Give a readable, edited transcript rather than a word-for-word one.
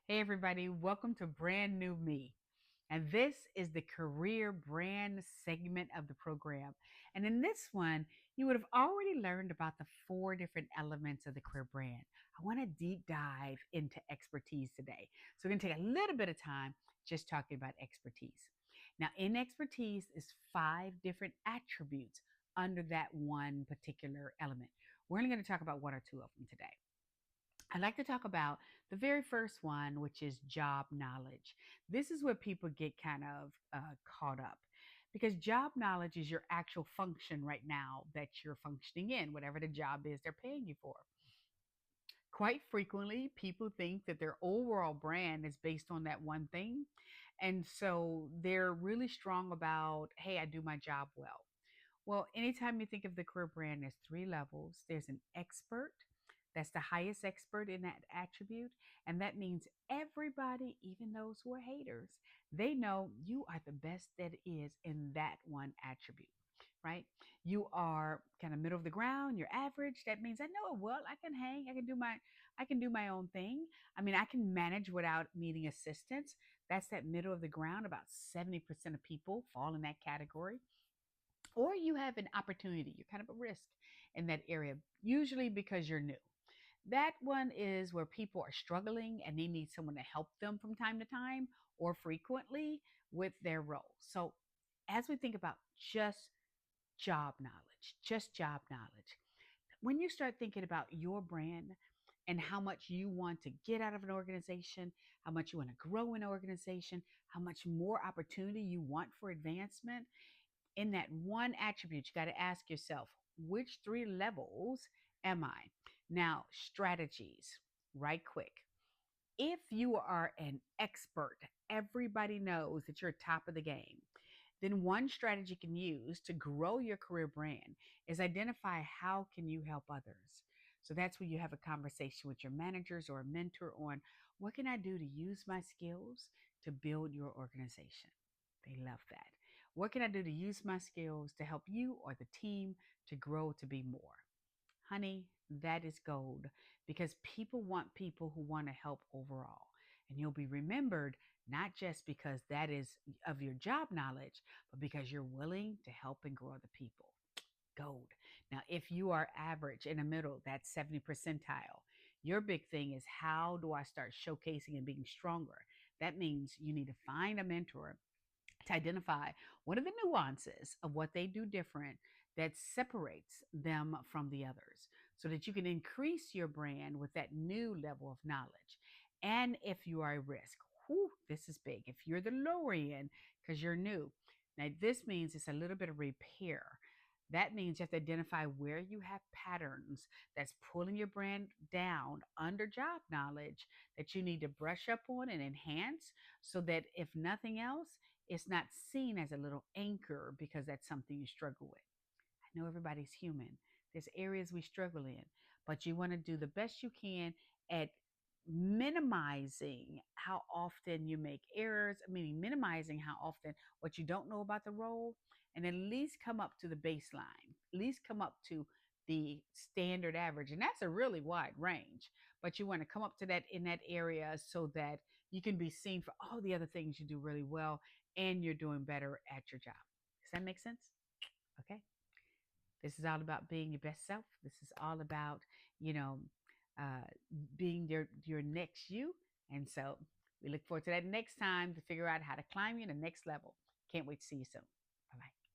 Hey, everybody, welcome to Brand New Me. And this is the career brand segment of the program. And in this one, you would have already learned about the four different elements of the career brand. I want to deep dive into expertise today. So, we're going to take a little bit of time just talking about expertise. Now, in expertise is five different attributes under that one particular element. We're only going to talk about one or two of them today. I'd like to talk about the very first one, which is job knowledge. This is where people get kind of caught up because job knowledge is your actual function right now that you're functioning in, whatever the job is they're paying you for. Quite frequently, people think that their overall brand is based on that one thing. And so they're really strong about, hey, I do my job well. Well, anytime you think of the career brand, there's three levels. There's an expert, that's the highest expert in that attribute. And that means everybody, even those who are haters, they know you are the best that is in that one attribute, right? You are kind of middle of the ground, you're average. That means I know it well. I can hang, I can do my own thing. I mean, I can manage without needing assistance. That's that middle of the ground. About 70% of people fall in that category. Or you have an opportunity, you're kind of a risk in that area, usually because you're new. That one is where people are struggling and they need someone to help them from time to time or frequently with their role. So, as we think about just job knowledge, when you start thinking about your brand and how much you want to get out of an organization, how much you want to grow an organization, how much more opportunity you want for advancement, in that one attribute, you got to ask yourself, which three levels am I? Now, strategies, right quick. If you are an expert, everybody knows that you're top of the game. Then one strategy you can use to grow your career brand is identify how can you help others. So that's where you have a conversation with your managers or a mentor on what can I do to use my skills to build your organization. They love that. What can I do to use my skills to help you or the team to grow to be more? Honey, that is gold because people want people who want to help overall. And you'll be remembered not just because that is of your job knowledge, but because you're willing to help and grow other people. Gold. Now, if you are average in the middle, that's 70 percentile. Your big thing is how do I start showcasing and being stronger? That means you need to find a mentor to identify what are the nuances of what they do different that separates them from the others so that you can increase your brand with that new level of knowledge. And if you are a risk, whew, this is big. If you're the lower end because you're new, now this means it's a little bit of repair. That means you have to identify where you have patterns that's pulling your brand down under job knowledge that you need to brush up on and enhance so that if nothing else, it's not seen as a little anchor because that's something you struggle with. I know everybody's human. There's areas we struggle in, but you want to do the best you can at minimizing how often you make errors, meaning minimizing how often what you don't know about the role, and at least come up to the baseline, at least come up to the standard average. And that's a really wide range, but you want to come up to that in that area so that you can be seen for all the other things you do really well and you're doing better at your job. Does that make sense? Okay. This is all about being your best self. This is all about, you know, uh, being your next you. And so we look forward to that next time to figure out how to climb you to the next level. Can't wait to see you soon. Bye bye.